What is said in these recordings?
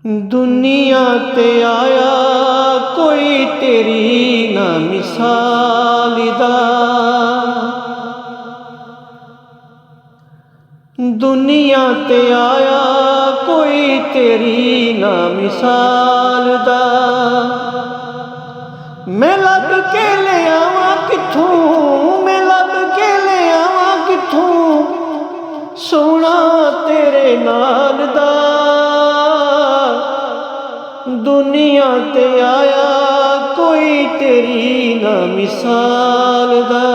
दुनिया ते आया कोई तेरी ना मिसाल दा। दुनिया ते आया कोई तेरी ना मिसाल दा। मैं लब के ले आवा किथों, मैं लब के ले आवा किथों सोना तेरे नाल दा। दुनिया ते आया कोई तेरी ना मिसाल दा।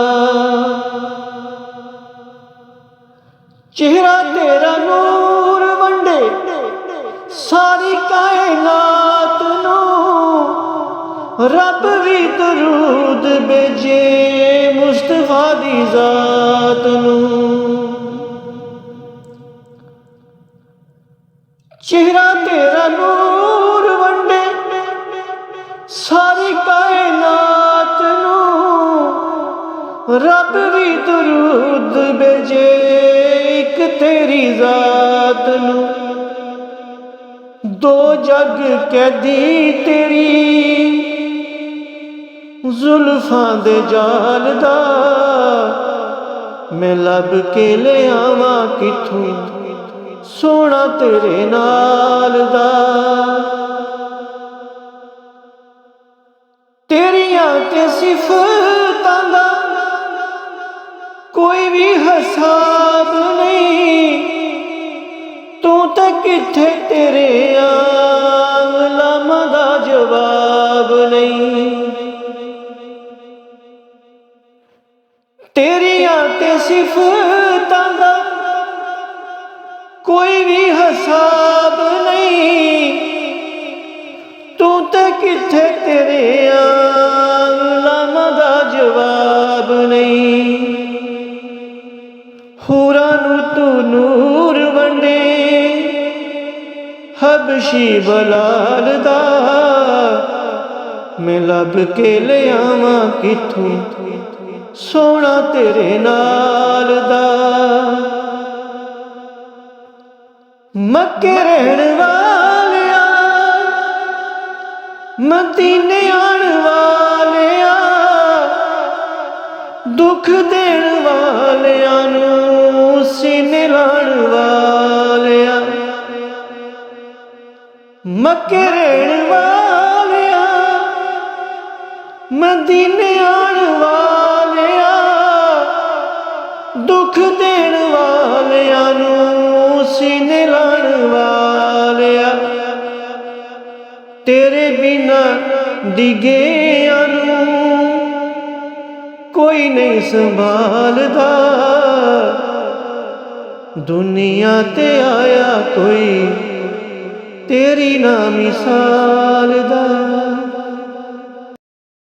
चेहरा तेरा नूर वंडे सारी कायनात नू, रब भी दरूद भेजे मुस्तफा दी जात नू। चेहरा तेरा नूर वंडे सारी कायनात नू, रब भी दरूद भेजे एक तेरी जात नू। दो जग कैदी तेरी जुल्फां दे जाल दा। मैं लब के ले आवा किथों सोना तेरे नाल दा। तेरियां ते सिफतां दा कोई भी हिसाब नहीं, तू ते किथे तेरे आलम दा जवाब नहीं। तेरियां ते सिफतां दा कोई भी हिसाब नहीं, तू ते किथे तेरे आलम दा जवाब नहीं। हुरा नू तू नूर वंडे हबशी बलाल दा। मैं लब के ले आवा किथों सोना तेरे नाल दा। मक्के रहन वालिया मदीने आन वालिया, दुख देण वालिया नू सीने लाण वालिया। मक्के रहन वालिया मदीने आन वालिया, दुख देण वालिया नू सीने लाण वालिया। तेरे बिना डिगेया नू कोई नहीं संभालदा। दुनिया ते आया कोई तेरी ना मिसाल दा।